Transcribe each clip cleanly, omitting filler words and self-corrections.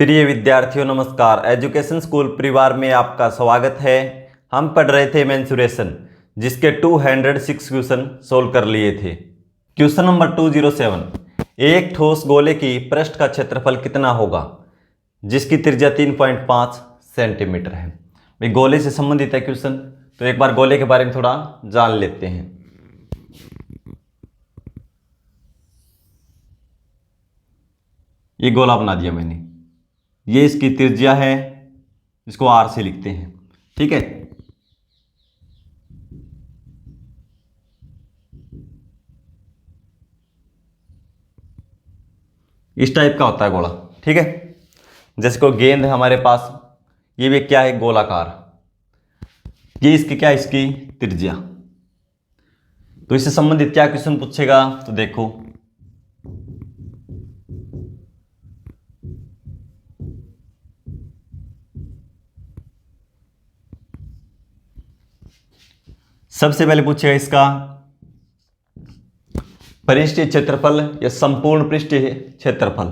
प्रिय विद्यार्थियों नमस्कार। एजुकेशन स्कूल परिवार में आपका स्वागत है। हम पढ़ रहे थे मेंसुरेशन, जिसके 206 क्वेश्चन सोल्व कर लिए थे। क्वेश्चन नंबर 207, एक ठोस गोले की पृष्ठ का क्षेत्रफल कितना होगा जिसकी त्रिज्या 3.5 सेंटीमीटर है। भाई गोले से संबंधित है क्वेश्चन, तो एक बार गोले के बारे में थोड़ा जान लेते हैं। ये गोला बना दिया मैंने, ये इसकी त्रिज्या है, इसको आर से लिखते हैं। ठीक है, इस टाइप का होता है गोला। ठीक है, जैसे कोई गेंद है हमारे पास, ये भी क्या है, गोलाकार। ये इसकी क्या है, इसकी त्रिज्या। तो इससे संबंधित क्या क्वेश्चन पूछेगा, तो देखो सबसे पहले पूछेगा इसका पृष्ठीय क्षेत्रफल या संपूर्ण पृष्ठीय क्षेत्रफल।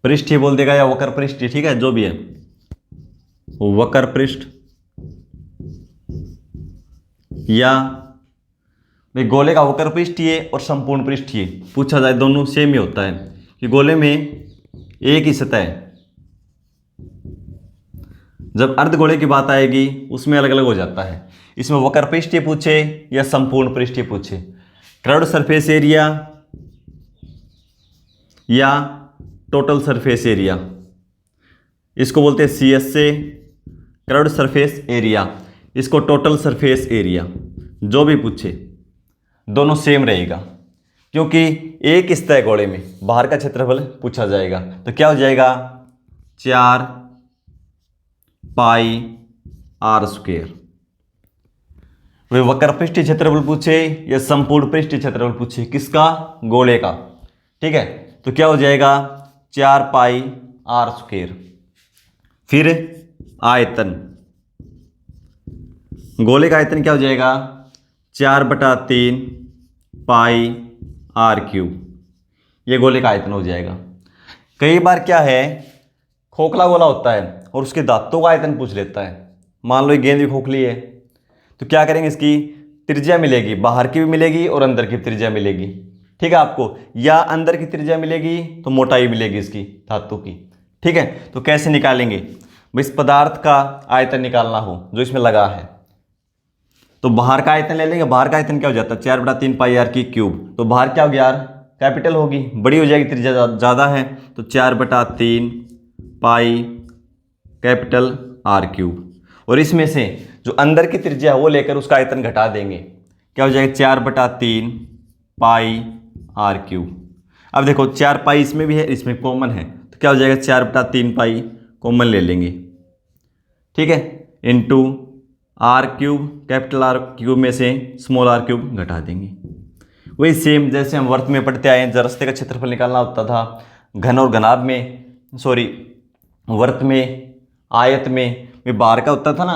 पृष्ठीय बोल देगा या वक्र पृष्ठीय, ठीक है, जो भी है, वक्र पृष्ठ या भाई गोले का वक्र पृष्ठीय और संपूर्ण पृष्ठीय पूछा जाए, दोनों सेम ही होता है कि गोले में एक ही सतह है। जब अर्धगोले की बात आएगी उसमें अलग अलग हो जाता है। इसमें वक्र पृष्ठीय पूछे या संपूर्ण पृष्ठीय पूछे, कर्व्ड सरफेस एरिया या टोटल सरफेस एरिया, इसको बोलते हैं CS से कर्व्ड सरफेस एरिया, इसको टोटल सरफेस एरिया, जो भी पूछे दोनों सेम रहेगा, क्योंकि एक ही सतह गोले में बाहर का क्षेत्रफल पूछा जाएगा। तो क्या हो जाएगा, 4 पाई आर स्क्वायर। वे वक्र पृष्ठीय क्षेत्रफल पूछे या संपूर्ण पृष्ठीय क्षेत्रफल पूछे, किसका, गोले का। ठीक है, तो क्या हो जाएगा, 4 पाई आर स्क्वायर। फिर आयतन, गोले का आयतन क्या हो जाएगा, 4/3 पाई आर क्यूब। ये गोले का आयतन हो जाएगा। कई बार क्या है, खोखला गोला होता है और उसके दांतों का आयतन पूछ लेता है। मान लो ये गेंद भी खोखली है, तो क्या करेंगे, इसकी त्रिज्या मिलेगी, बाहर की भी मिलेगी और अंदर की त्रिज्या मिलेगी। ठीक है, आपको या अंदर की त्रिज्या मिलेगी तो मोटाई मिलेगी इसकी धातु की। ठीक है, तो कैसे निकालेंगे, इस पदार्थ का आयतन निकालना हो जो इसमें लगा है, तो बाहर का आयतन ले लेंगे। बाहर का आयतन क्या हो जाता है, 4/3 पाई आर की क्यूब। तो बाहर क्या हो गया, यार कैपिटल होगी, बड़ी हो जाएगी, त्रिज्या ज़्यादा है, तो 4/3 पाई कैपिटल आर क्यूब। और इसमें से जो अंदर की त्रिज्या है वो लेकर उसका आयतन घटा देंगे, क्या हो जाएगा, 4/3 पाई आर क्यूब। अब देखो 4 पाई इसमें भी है, इसमें कॉमन है, तो क्या हो जाएगा, 4/3 पाई कॉमन ले लेंगे। ठीक है, into R cube, capital R cube में से स्मॉल आर क्यूब घटा देंगे। वही सेम जैसे हम वर्त में पढ़ते आए, रस्ते का क्षेत्रफल निकालना होता था घन और घनाभ में, सॉरी वर्त में, आयत में बाहर का होता था ना,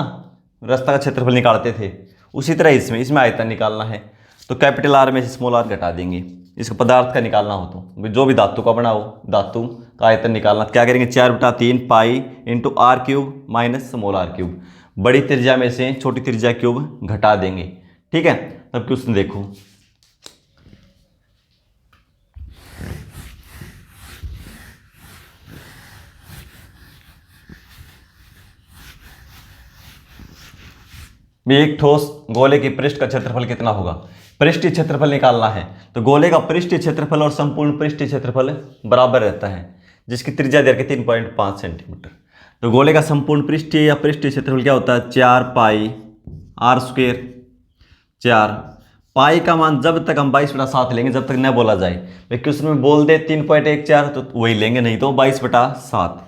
रास्ता का क्षेत्रफल निकालते थे, उसी तरह इसमें आयतन निकालना है, तो कैपिटल आर में से स्मॉल आर घटा देंगे। इसको पदार्थ का निकालना हो तो जो भी धातु का बना हो, धातु का आयतन निकालना, क्या करेंगे, 4/3 pi into R cube minus small R cube, बड़ी त्रिज्या में से छोटी त्रिज्या क्यूब घटा देंगे। ठीक है, तब क्वेश्चन देखो, एक ठोस गोले की पृष्ठ का क्षेत्रफल कितना होगा। पृष्ठीय क्षेत्रफल निकालना है, तो गोले का पृष्ठीय क्षेत्रफल और संपूर्ण पृष्ठीय क्षेत्रफल बराबर रहता है, जिसकी त्रिज्या दे रखी 3.5 सेंटीमीटर। तो गोले का संपूर्ण पृष्ठीय या पृष्ठीय क्षेत्रफल क्या होता है, 4 पाई आर स्क्वायर। 4 पाई का मान जब तक हम 22/7 लेंगे, जब तक न बोला जाए, भाई क्वेश्चन में बोल दे 3.14 तो वही लेंगे, नहीं तो 22/7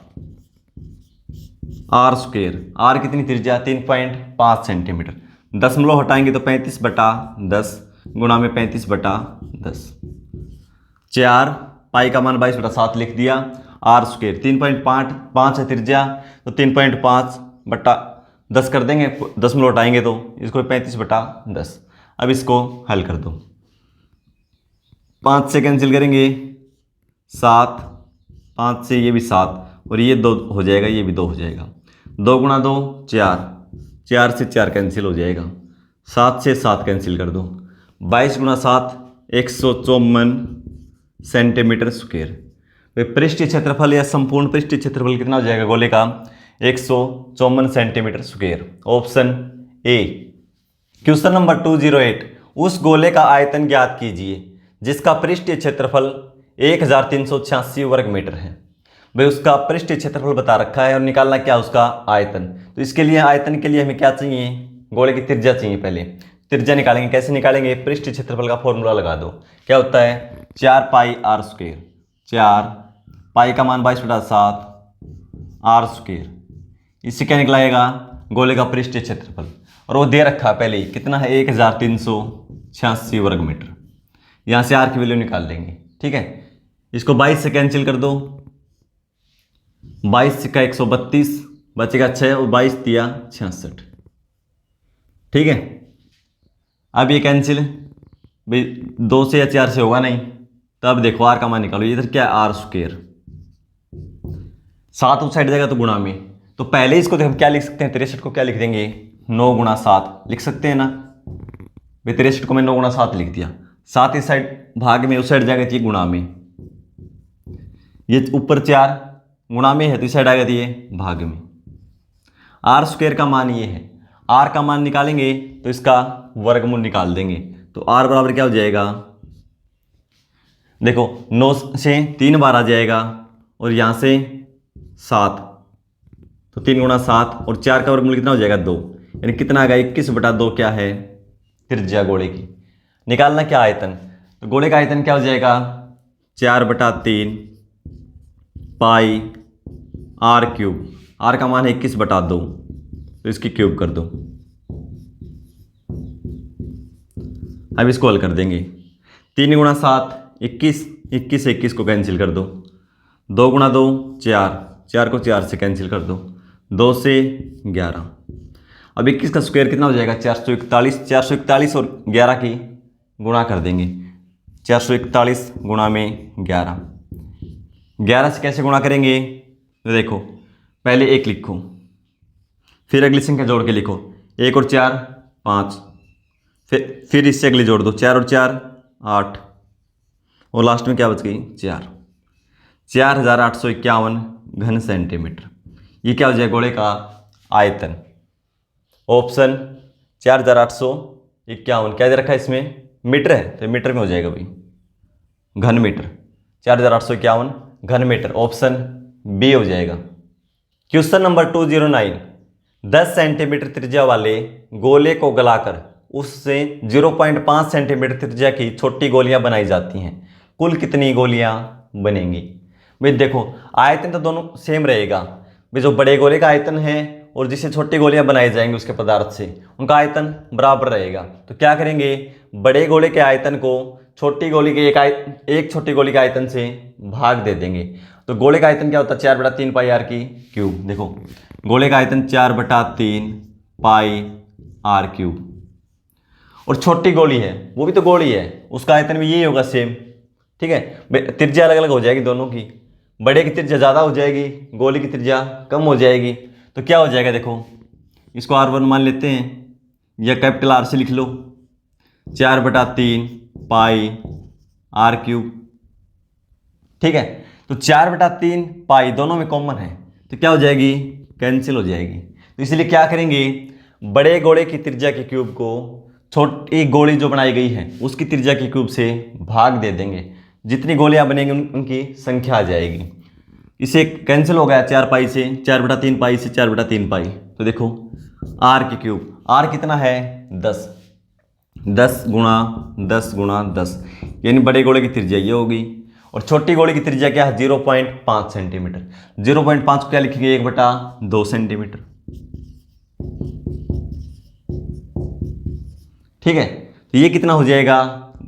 आर स्क्वायर। आर कितनी त्रिज्या, 3.5 सेंटीमीटर। दशमलव हटाएंगे तो 35/10 गुणा में 35/10। 4 पाई का मान 22/7 लिख दिया, आर स्क्वायर 3.5 है त्रिज्या, तो 3.5/10 कर देंगे, दशमलव हटाएंगे तो इसको 35/10। अब इसको हल कर दो, 5 से कैंसिल करेंगे, 7 5 से ये भी 7 और ये 2 हो जाएगा, ये भी 2 हो जाएगा। 2 गुणा 2 4, 4 से 4 कैंसिल हो जाएगा, 7 से 7 कैंसिल कर दो। 22 गुणा 7 154 सेंटीमीटर स्क्वायर। पृष्ठीय क्षेत्रफल या संपूर्ण पृष्ठीय क्षेत्रफल कितना हो जाएगा गोले का? 154 centimetre square. Option A. Question number 208, उस गोले का आयतन ज्ञात कीजिए जिसका पृष्ठीय क्षेत्रफल 1386 वर्ग मीटर है। भाई उसका पृष्ठीय क्षेत्रफल बता रखा है और निकालना क्या उसका आयतन। तो इसके लिए आयतन के लिए हमें क्या चाहिए? गोले की त्रिज्या चाहिए। पहले त्रिज्या निकालेंगे। कैसे निकालेंगे? पृष्ठीय क्षेत्रफल का फॉर्मूला लगा दो। क्या होता है? 4 पाई आर स्क्वायर। 4 पाई का मान 22/7 आर स्क्वायर। इससे क्या निकलाएगा? गोले का पृष्ठीय क्षेत्रफल। और वो दे रखा है पहले ही, कितना है? 1386 वर्ग मीटर। यहाँ से आर की वैल्यू निकाल लेंगे। ठीक है, इसको 22 से कैंसिल कर दो। 22 का 132 बचेगा 6 और 22 दिया 66। ठीक है, अब ये कैंसिल भाई 2 से या 4 से होगा नहीं, तो अब देखो आर का मान निकालो। इधर क्या है? Are square. 7 उस साइड जाएगा तो गुणा में, तो पहले इसको हम क्या लिख सकते हैं? 63 को क्या लिख देंगे? 9 गुणा 7 लिख सकते हैं ना। भाई 63 को मैं 9 गुणा 7 लिख दिया। 7 इस साइड भाग में, उस साइड जाएगा तो ये गुणा में। ये ऊपर 4 गुणा में है तो इस साइड आएगा तो ये भाग में। आर स्क्वायर का मान ये है। आर का मान निकालेंगे तो इसका वर्गमूल निकाल देंगे। तो आर बराबर क्या हो जाएगा? देखो 9 से 3 बार आ जाएगा और यहाँ से 7, तो 3 गुणा 7 और 4 का वर्गमूल कितना हो जाएगा? 2। यानी कितना आ गया? 21/2 क्या है? त्रिज्या गोले की। निकालना क्या आयतन? तो गोले का आयतन क्या हो जाएगा? 4/3 पाई आर क्यूब। आर का मान है 21/2, तो इसकी क्यूब कर दो। अब इसको हल कर देंगे। 3 गुणा 7 21, 21 से 21 को कैंसिल कर दो। 2 गुणा 2 4, 4 को 4 से कैंसिल कर दो। 2 से 11। अब 21 का स्क्वायर कितना हो जाएगा? 441। 441 और 11 की गुणा कर देंगे। 441 गुणा में 11। 11 से कैसे गुणा करेंगे? तो देखो पहले 1 लिखो, फिर अगली संख्या जोड़ के लिखो। 1 और 4 5, फिर इससे अगली जोड़ दो। 4 और 4 8 और लास्ट में क्या बच गई? 4। 4851 घन सेंटीमीटर। ये क्या हो जाएगा? गोले का आयतन। ऑप्शन 4851। क्या दे रखा है इसमें? मीटर है तो मीटर में हो जाएगा भाई, घन मीटर। 4851 घन मीटर। ऑप्शन बी हो जाएगा। क्वेश्चन नंबर 209, 10 सेंटीमीटर त्रिज्या वाले गोले को गलाकर उससे 0.5 सेंटीमीटर त्रिज्या की छोटी गोलियां बनाई जाती हैं। कुल कितनी गोलियां बनेंगी? भाई देखो आयतन तो दोनों सेम रहेगा। भाई जो बड़े गोले का आयतन है और जिससे छोटी गोलियां बनाई जाएंगी उसके पदार्थ से, उनका आयतन बराबर रहेगा। तो क्या करेंगे? बड़े गोले के आयतन को छोटी गोली के एक छोटी गोली के आयतन से भाग दे देंगे। तो गोले का आयतन क्या होता है? 4/3 पाई आर की क्यूब। देखो गोले का आयतन 4/3 पाई आर क्यूब। और छोटी गोली है, वो भी तो गोली है, उसका आयतन भी यही होगा सेम। ठीक है, त्रिज्या अलग अलग हो जाएगी दोनों की। बड़े की त्रिज्या ज़्यादा हो जाएगी, गोली की त्रिज्या कम हो जाएगी। तो क्या हो जाएगा? देखो इसको R1 मान लेते हैं या कैपिटल R से लिख लो। 4/3 पाई आर क्यूब। ठीक है, तो 4/3 पाई दोनों में कॉमन है तो क्या हो जाएगी? कैंसिल हो जाएगी। तो इसलिए क्या करेंगे? बड़े गोले की त्रिज्या के क्यूब को छोटी गोली जो बनाई गई है उसकी त्रिज्या के क्यूब से भाग दे देंगे। जितनी गोलियां बनेंगी उनकी संख्या आ जाएगी। इसे कैंसिल हो गया 4 पाई से, 4/3 पाई से 4/3 पाई। तो देखो आर की क्यूब, आर कितना है? 10। 10 गुणा 10 गुणा 10, यानी बड़े गोले की त्रिज्या ये होगी। और छोटी गोले की त्रिज्या क्या है? 0.5 सेंटीमीटर। 0.5 को क्या लिखेंगे? 1/2 सेंटीमीटर। ठीक है, तो ये कितना हो जाएगा?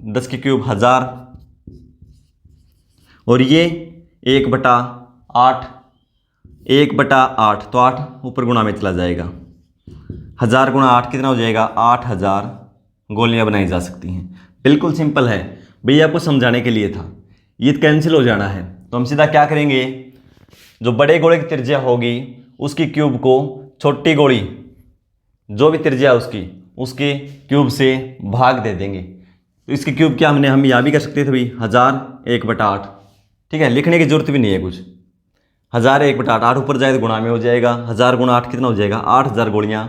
10 की क्यूब 1000 और ये 1/8। 1/8 तो 8 ऊपर गुणा में चला जाएगा। 1000 गुणा 8 कितना हो जाएगा? 8000 गोलियां बनाई जा सकती हैं। बिल्कुल सिंपल है भैया, आपको समझाने के लिए था। ये कैंसिल हो जाना है। तो हम सीधा क्या करेंगे, जो बड़े गोले की त्रिज्या होगी उसकी क्यूब को छोटी गोली जो भी त्रिज्या उसकी उसके क्यूब से भाग दे देंगे। तो इसकी क्यूब क्या हम यहाँ भी कर सकते थे भाई, 1000/1/8। ठीक है, लिखने की जरूरत भी नहीं है कुछ। 1000/1/8, 8 ऊपर जाए तो गुणा में हो जाएगा। 1000 × 8 कितना हो जाएगा, 8000 गोलियाँ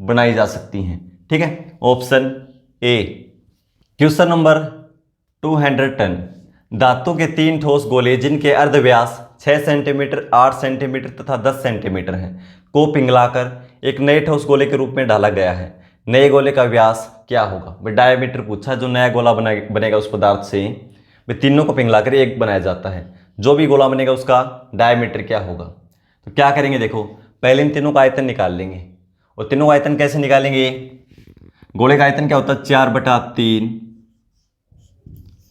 बनाई जा सकती हैं। ठीक है, ऑप्शन ए। क्वेश्चन नंबर 210, धातु के 3 ठोस गोले जिनके अर्धव्यास 6 सेंटीमीटर, 8 सेंटीमीटर तथा 10 सेंटीमीटर है को पिघलाकर एक नए ठोस गोले के रूप में डाला गया है। नए गोले का व्यास क्या होगा। भाई डायमीटर पूछा, जो नया गोला बनेगा उस पदार्थ से भाई तीनों को पिघलाकर एक बनाया जाता है। जो भी गोला बनेगा उसका डायमीटर क्या होगा। तो क्या करेंगे, देखो पहले इन तीनों का आयतन निकाल लेंगे। और तीनों का आयतन कैसे निकालेंगे, गोले का आयतन क्या होता है, 4/3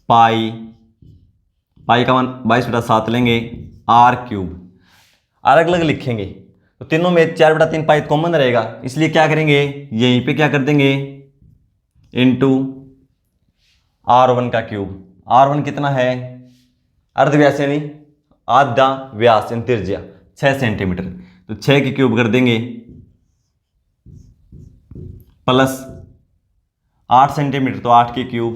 पाई, पाई का मान 22/7 लेंगे, r³ अलग अलग लिखेंगे। तो तीनों में 4/3 पाई कॉमन रहेगा, इसलिए क्या करेंगे, यहीं पे क्या कर देंगे इंटू r1 का क्यूब। r1 कितना है, अर्धव्यास यानी आधा व्यास यानी त्रिज्या 6 सेंटीमीटर, तो 6 की क्यूब कर देंगे प्लस 8 सेंटीमीटर तो 8 की क्यूब,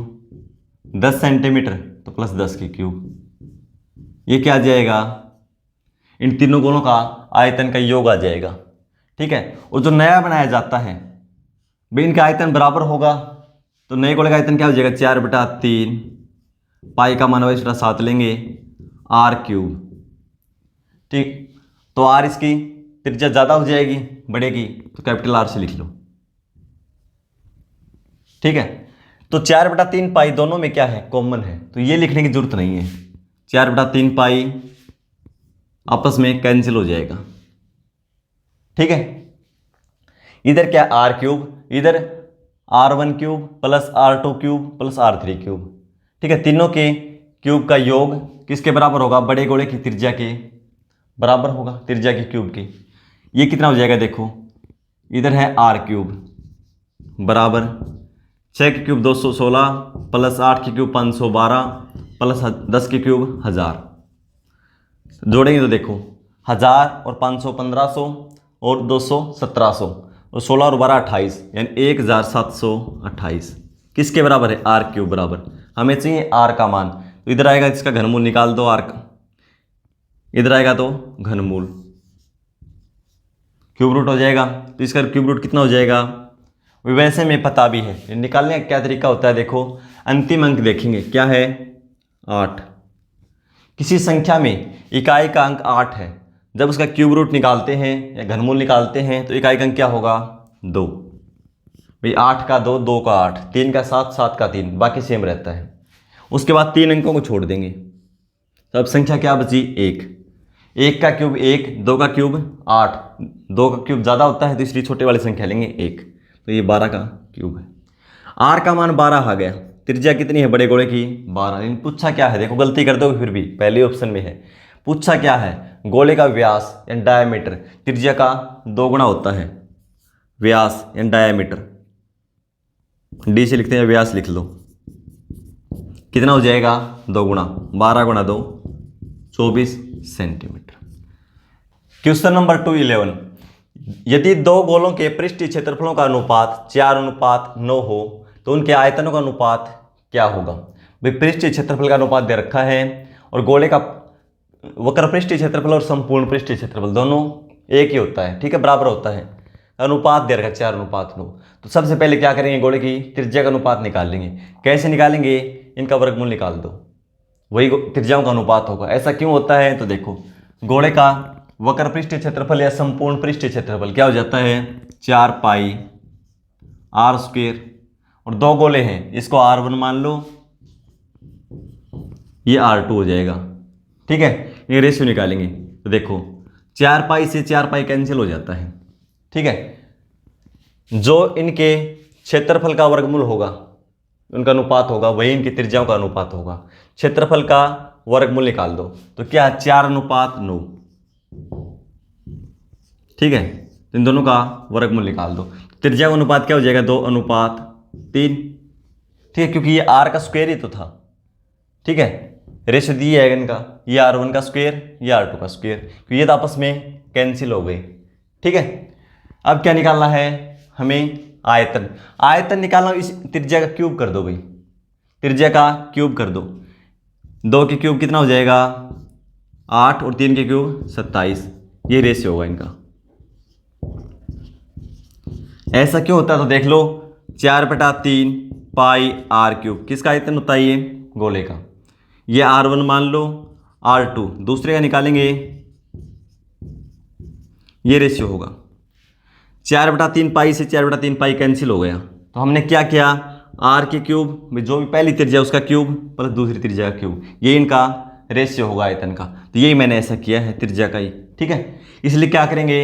10 सेंटीमीटर तो प्लस 10 की क्यूब। ये क्या आ जाएगा, इन तीनों गोलों का आयतन का योग आ जाएगा। ठीक है, और जो नया बनाया जाता है भाई इनका आयतन बराबर होगा। तो नए गोले का आयतन क्या हो जाएगा, 4/3 पाई का मान 22/7 लेंगे, r³। ठीक, तो r इसकी त्रिज्या ज़्यादा हो जाएगी बढ़ेगी, तो कैपिटल R से लिख लो। ठीक है, तो 4/3 पाई दोनों में क्या है, कॉमन है, तो ये लिखने की जरूरत नहीं है। 4/3 पाई आपस में कैंसिल हो जाएगा। ठीक है, इधर क्या r³ इधर r1³ plus r2³ plus r3³। ठीक है, तीनों के क्यूब का योग किसके बराबर होगा, बड़े गोले की त्रिज्या के बराबर होगा, त्रिज्या के क्यूब के। ये कितना हो जाएगा, देखो इधर है r³ बराबर 6 की क्यूब 216 प्लस 8 की क्यूब 512 प्लस 10 की क्यूब 1000। जोड़ेंगे तो देखो 1000 और 500 1500 और 200 1700 और 16 और 12 28 यानी 1728 किसके बराबर है, r³ बराबर। हमें चाहिए r का मान, तो इधर आएगा इसका घनमूल निकाल दो r का, इधर आएगा तो घनमूल क्यूब रूट हो जाएगा। तो इसका क्यूब रूट कितना हो जाएगा, वैसे में पता भी है, निकालने का क्या तरीका होता है, देखो अंतिम अंक देखेंगे क्या है 8। किसी संख्या में इकाई का अंक 8 है, जब उसका क्यूब रूट निकालते हैं या घनमूल निकालते हैं तो इकाई का अंक क्या होगा 2। भाई 8 का 2, 2 का 8, 3 का 7, 7 का 3, बाकी सेम रहता है। उसके बाद 3 अंकों को छोड़ देंगे, तो अब संख्या क्या बची 1। 1 का क्यूब 1, 2 का क्यूब 8, 2 का क्यूब ज़्यादा होता है तो इसलिए छोटे वाली संख्या लेंगे 1, तो ये 12 का क्यूब है। r का मान 12 आ गया। त्रिज्या कितनी है बड़े गोले की 12। लेकिन पूछा क्या है, देखो गलती कर दोगे फिर भी, पहले ऑप्शन में है। पूछा क्या है, गोले का व्यास यानी डायमीटर त्रिज्या का 2 गुना होता है, व्यास यानी डायमीटर, डी से लिखते हैं, व्यास लिख लो। कितना हो जाएगा 2 गुना 12 × 2 24 सेंटीमीटर। क्वेश्चन नंबर 211, यदि दो गोलों के पृष्ठीय क्षेत्रफलों का अनुपात 4:9 हो तो उनके आयतनों का अनुपात क्या होगा। भाई पृष्ठीय क्षेत्रफल का अनुपात दे रखा है और गोले का वक्र पृष्ठीय क्षेत्रफल और संपूर्ण पृष्ठीय क्षेत्रफल दोनों एक ही होता है। ठीक है, बराबर होता है। अनुपात दे रखा है 4:9। तो सबसे पहले क्या करेंगे, गोले की त्रिज्या का अनुपात निकाल लेंगे। कैसे निकालेंगे, इनका वर्गमूल निकाल दो, वही त्रिज्याओं का अनुपात होगा। ऐसा क्यों होता है, तो देखो गोले का वक्र पृष्ठीय क्षेत्रफल या संपूर्ण पृष्ठीय क्षेत्रफल क्या हो जाता है 4 पाई r², और 2 गोले हैं, इसको r1 मान लो, ये r2 हो जाएगा। ठीक है, ये रेशियो निकालेंगे तो देखो 4 पाई से 4 पाई कैंसिल हो जाता है। ठीक है, जो इनके क्षेत्रफल का वर्गमूल होगा उनका अनुपात होगा, वही इनकी त्रिज्याओं का अनुपात होगा। क्षेत्रफल का वर्गमूल निकाल दो तो क्या 4:9। ठीक है, इन दोनों का वर्गमूल निकाल दो, त्रिज्या का अनुपात क्या हो जाएगा 2:3। ठीक है, क्योंकि ये r का स्क्वायर ही तो था। ठीक है, रेशियो दी है इनका, ये R1 का स्क्वायर, ये R2 का स्क्वायर, तो ये तो आपस में कैंसिल हो गए। ठीक है, अब क्या निकालना है हमें, आयतन। आयतन निकालना, इस त्रिज्या का क्यूब कर दो भाई, त्रिज्या का क्यूब कर दो। 2 के क्यूब कितना हो जाएगा 8 और 3 के क्यूब 27, ये रेशियो होगा इनका। ऐसा क्यों होता है तो देख लो, 4/3 पाई R³ किसका आयतन होता है, ये गोले का। ये R1 मान लो, R2 दूसरे का निकालेंगे, ये रेशियो होगा। 4/3 पाई से 4/3 पाई कैंसिल हो गया, तो हमने क्या किया, R³ जो भी पहली त्रिज्या उसका क्यूब प्लस दूसरी त्रिज्या का क्यूब, ये इनका रेशियो होगा आयतन का। तो यही मैंने ऐसा किया है त्रिज्या का ही। ठीक है, इसलिए क्या करेंगे,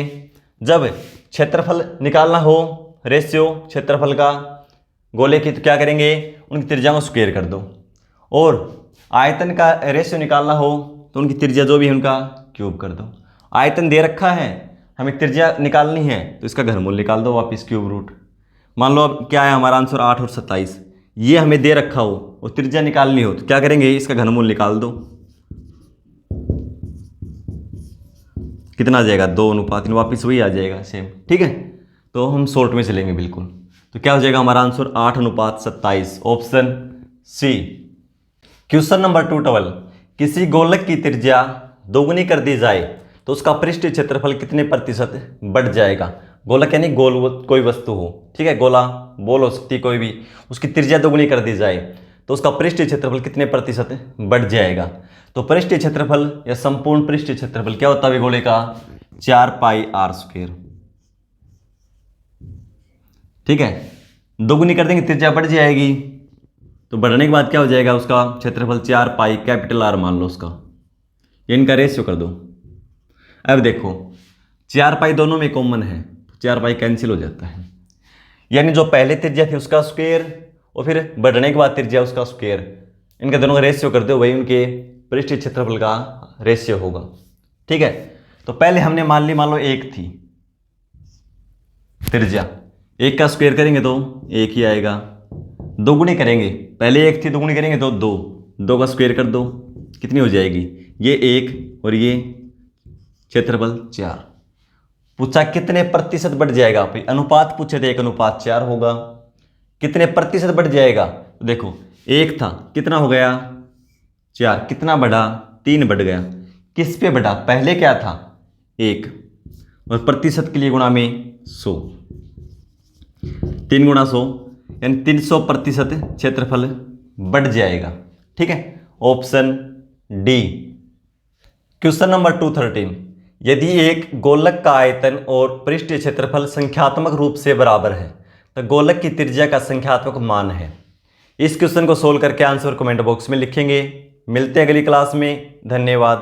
जब क्षेत्रफल निकालना हो, रेशियो क्षेत्रफल का गोले की, तो क्या करेंगे, उनकी त्रिज्या को स्क्वायर कर दो, और आयतन का रेशियो निकालना हो तो उनकी त्रिज्या जो भी है उनका क्यूब कर दो। आयतन दे रखा है, हमें त्रिज्या निकालनी है, तो इसका घनमूल निकाल दो वापस, क्यूब रूट। मान लो अब क्या है हमारा आंसर 8 और 27, ये हमें दे रखा हो और त्रिज्या निकालनी हो, तो क्या करेंगे, इसका घनमूल निकाल दो, कितना आ जाएगा 2:3, वापस वही आ जाएगा सेम। ठीक है, तो हम शॉर्ट में चलेंगे बिल्कुल, तो क्या हो जाएगा हमारा answer 8:27, option C. Question number 212, किसी गोलक की त्रिज्या दोगुनी कर दी जाए तो उसका पृष्ठीय क्षेत्रफल कितने प्रतिशत बढ़ जाएगा। गोलक यानी गोल कोई वस्तु हो, ठीक है, गोला बोल हो सकती कोई भी, उसकी त्रिज्या दोगुनी कर दी जाए तो उसका पृष्ठीय क्षेत्रफल कितने प्रतिशत बढ़ जाएगा। तो पृष्ठीय क्षेत्रफल या संपूर्ण पृष्ठीय क्षेत्रफल क्या होता है गोले का, 4πr²। ठीक है, दोगुनी कर देंगे त्रिज्या बढ़ जाएगी, तो बढ़ने के बाद क्या हो जाएगा, उसका क्षेत्रफल 4π कैपिटल R मान लो उसका, ये इनका रेशियो कर दो। अब देखो 4π दोनों में कॉमन है, 4π कैंसिल हो जाता है, यानी जो पहले त्रिज्या थी उसका स्क्वायर और फिर बढ़ने के बाद त्रिज्या उसका स्क्वायर, इनका दोनों का रेशियो कर दो, वही उनके पृष्ठीय क्षेत्रफल का रेशियो होगा। ठीक है, तो पहले हमने मान लो 1 थी त्रिज्या, 1 का स्क्वायर करेंगे तो 1 ही आएगा, दोगुनी करेंगे, पहले 1 थी दोगुनी करेंगे तो 2 का स्क्वायर कर दो, कितनी हो जाएगी, ये 1 और ये क्षेत्रफल 4। पूछा कितने प्रतिशत बढ़ जाएगा, भाई अनुपात पूछे थे, 1:4 होगा, कितने प्रतिशत बढ़ जाएगा, तो देखो 1 था कितना हो गया 4, कितना बढ़ा 3 बढ़ गया, किस पे बढ़ा, पहले क्या था 1, और प्रतिशत के लिए गुणा में 100, 3 × 100 यानी 300% क्षेत्रफल बढ़ जाएगा। ठीक है, ऑप्शन डी। क्वेश्चन नंबर 213, यदि एक गोलक का आयतन और पृष्ठीय क्षेत्रफल संख्यात्मक रूप से बराबर है तो गोलक की त्रिज्या का संख्यात्मक मान है। इस क्वेश्चन को सोल्व करके आंसर कमेंट बॉक्स में लिखेंगे। मिलते हैं अगली क्लास में, धन्यवाद।